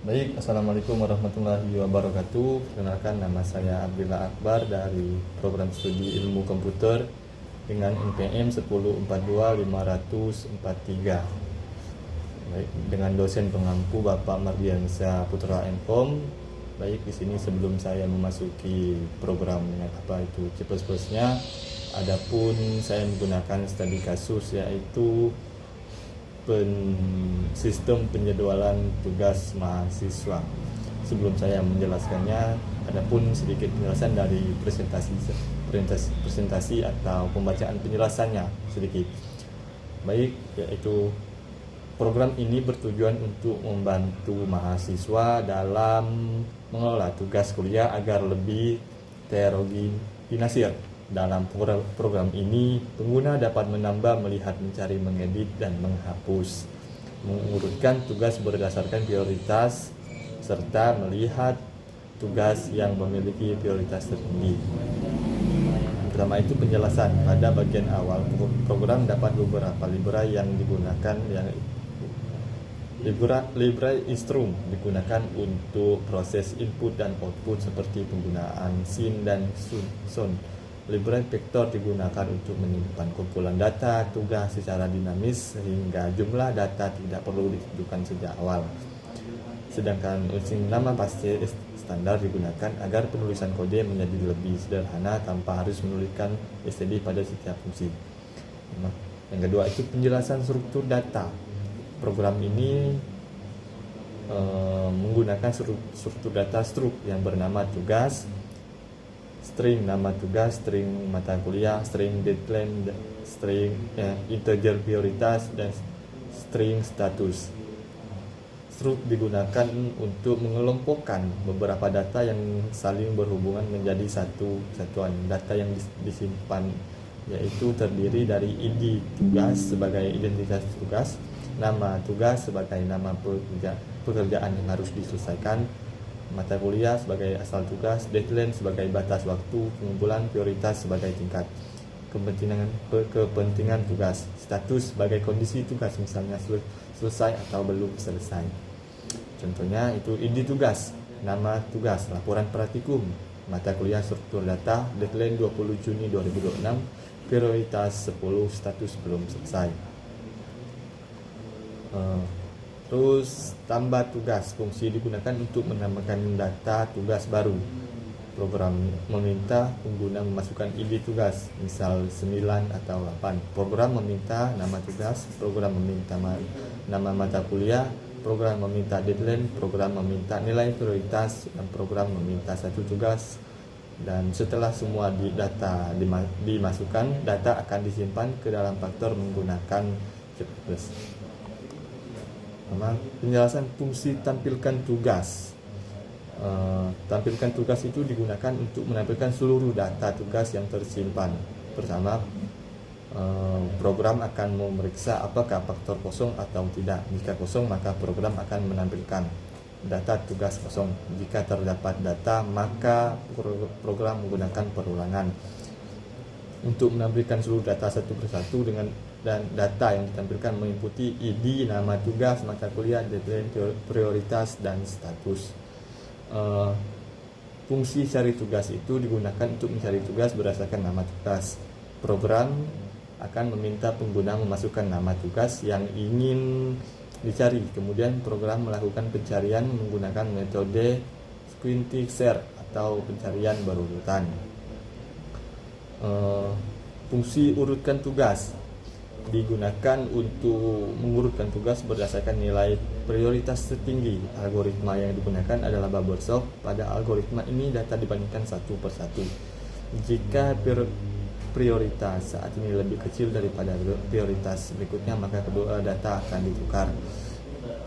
Baik, Assalamualaikum warahmatullahi wabarakatuh. Perkenalkan, nama saya Abdillah Akbar dari program studi ilmu komputer dengan NPM 1042543. Baik, dengan dosen pengampu Bapak Mardiansyah Putra MKom. Baik, di sini sebelum saya memasuki program dengan apa itu C++-nya, adapun saya menggunakan studi kasus yaitu sistem penjadwalan tugas mahasiswa. Sebelum saya menjelaskannya, adapun sedikit penjelasan dari presentasi atau pembacaan penjelasannya sedikit. Baik, yaitu program ini bertujuan untuk membantu mahasiswa dalam mengelola tugas kuliah agar lebih terorganisir. Dalam program ini, pengguna dapat menambah, melihat, mencari, mengedit, dan menghapus, mengurutkan tugas berdasarkan prioritas, serta melihat tugas yang memiliki prioritas tertinggi. Pertama itu penjelasan. Pada bagian awal program dapat beberapa library yang digunakan, library instrum digunakan untuk proses input dan output seperti penggunaan sin dan sound. Library vektor digunakan untuk menyimpan kumpulan data tugas secara dinamis sehingga jumlah data tidak perlu ditentukan sejak awal. Sedangkan unsur nama pasti standar digunakan agar penulisan kode menjadi lebih sederhana tanpa harus menuliskan std pada setiap fungsi. Yang kedua itu penjelasan struktur data. Program ini menggunakan struktur data yang bernama tugas, string nama tugas, string mata kuliah, string deadline, string integer prioritas, dan string status. Struk digunakan untuk mengelompokkan beberapa data yang saling berhubungan menjadi satu satuan. Data yang disimpan yaitu terdiri dari ID tugas sebagai identitas tugas, nama tugas sebagai nama pekerjaan yang harus diselesaikan, mata kuliah sebagai asal tugas, deadline sebagai batas waktu, pengumpulan prioritas sebagai tingkat kepentingan tugas, status sebagai kondisi tugas, misalnya selesai atau belum selesai. Contohnya itu ID tugas, nama tugas, laporan praktikum, mata kuliah struktur data, deadline 20 Juni 2026, prioritas 10, status belum selesai. Terus tambah tugas, fungsi digunakan untuk menambahkan data tugas baru. Program meminta pengguna memasukkan ID tugas, misal 9 atau 8. Program meminta nama tugas, program meminta nama mata kuliah, program meminta deadline, program meminta nilai prioritas, dan program meminta satu tugas. Dan setelah semua data dimasukkan, data akan disimpan ke dalam faktor menggunakan C++. Penjelasan fungsi tampilkan tugas. Tampilkan tugas itu digunakan untuk menampilkan seluruh data tugas yang tersimpan. Pertama, program akan memeriksa apakah faktor kosong atau tidak. Jika kosong, maka program akan menampilkan data tugas kosong. Jika terdapat data, maka program menggunakan perulangan untuk menampilkan seluruh data satu persatu dan data yang ditampilkan meliputi ID, nama tugas, mata kuliah, deadline, prioritas, dan status. Fungsi cari tugas itu digunakan untuk mencari tugas berdasarkan nama tugas. Program akan meminta pengguna memasukkan nama tugas yang ingin dicari. Kemudian program melakukan pencarian menggunakan metode squinting search atau pencarian berurutan. Fungsi urutkan tugas digunakan untuk mengurutkan tugas berdasarkan nilai prioritas tertinggi. Algoritma yang digunakan adalah bubble sort. Pada algoritma ini data dibandingkan satu persatu. Jika prioritas saat ini lebih kecil daripada prioritas berikutnya, maka kedua data akan ditukar.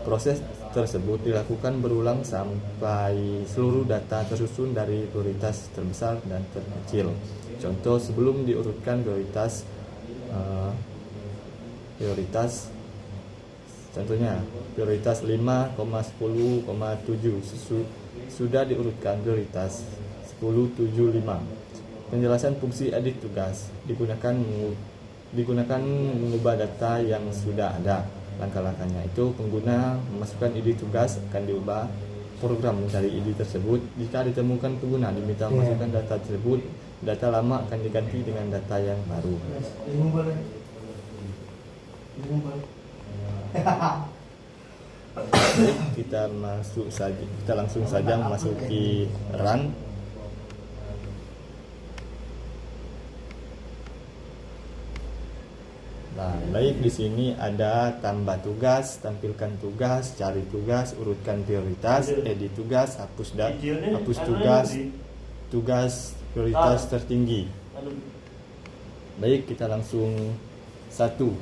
Proses tersebut dilakukan berulang sampai seluruh data tersusun dari prioritas terbesar dan terkecil. Contoh, sebelum diurutkan prioritas contohnya prioritas 5,10,7 sudah diurutkan prioritas 10,75. Penjelasan fungsi edit tugas digunakan mengubah data yang sudah ada. Langkah-langkahnya itu pengguna memasukkan ID tugas akan diubah program mencari ID tersebut. Jika ditemukan pengguna diminta memasukkan data tersebut, data lama akan diganti dengan data yang baru. Baik, kita langsung saja memasuki run. Nah, baik, di sini ada tambah tugas, tampilkan tugas, cari tugas, urutkan prioritas, edit tugas, hapus tugas, tugas prioritas tertinggi. Baik, kita langsung satu.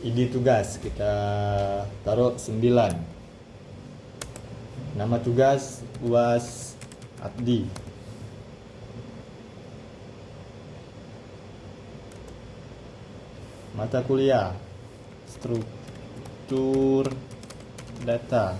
ID tugas kita taruh 9. Nama tugas UAS Abdi. Mata kuliah struktur data.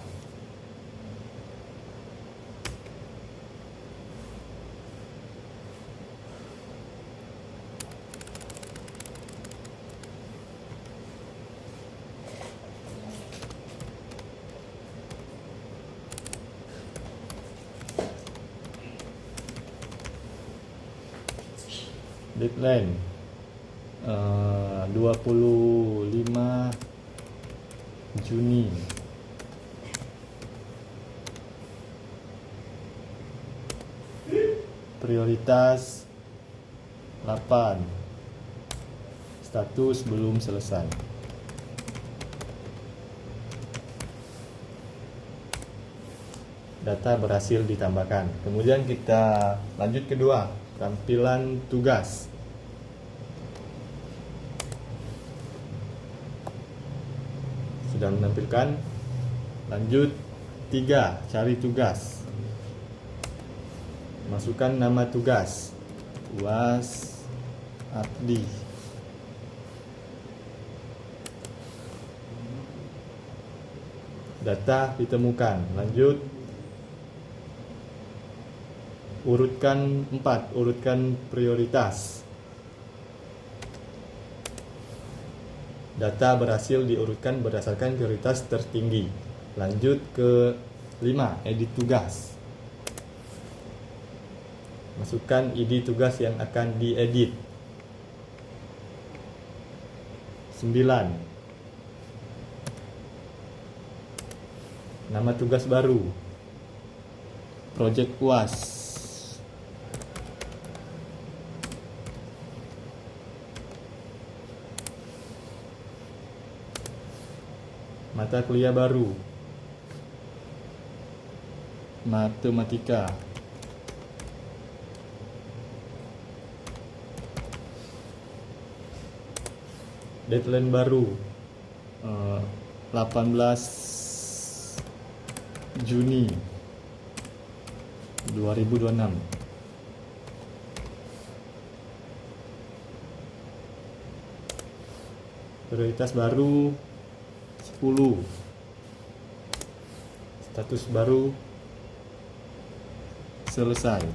Deadline 25 Juni. Prioritas 8. Status belum selesai. Data berhasil ditambahkan. Kemudian kita lanjut kedua, tampilan tugas. Sudah menampilkan. Lanjut 3, cari tugas. Masukkan nama tugas UAS Abdi. Data ditemukan. Lanjut urutkan 4, urutkan prioritas. Data berhasil diurutkan berdasarkan prioritas tertinggi. Lanjut ke 5, edit tugas. Masukkan ID tugas yang akan diedit. 9, nama tugas baru Project UAS. Mata kuliah baru Matematika. Deadline baru 18 Juni 2026. Prioritas baru 10. Status baru selesai.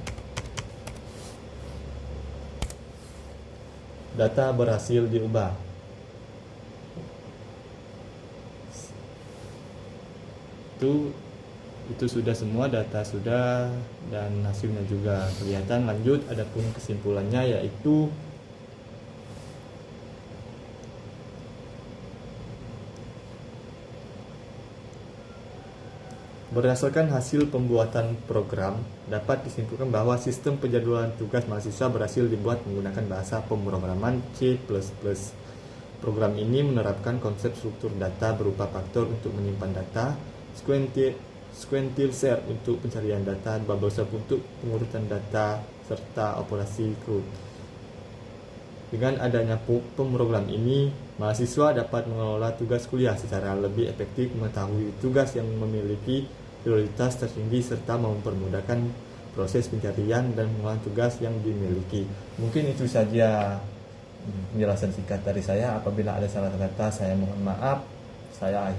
Data berhasil diubah. Itu sudah semua, data sudah dan hasilnya juga kelihatan. Lanjut, adapun kesimpulannya yaitu berdasarkan hasil pembuatan program, dapat disimpulkan bahwa sistem penjadwalan tugas mahasiswa berhasil dibuat menggunakan bahasa pemrograman C++. Program ini menerapkan konsep struktur data berupa faktor untuk menyimpan data, sequential share untuk pencarian data, bubble sort untuk pengurutan data, serta operasi CRUD. Dengan adanya pemrogram ini, mahasiswa dapat mengelola tugas kuliah secara lebih efektif, mengetahui tugas yang memiliki prioritas tertinggi, serta mempermudahkan proses pencarian dan pengulangan tugas yang dimiliki. Mungkin itu saja penjelasan singkat dari saya. Apabila ada salah kata, saya mohon maaf. Saya akhiri.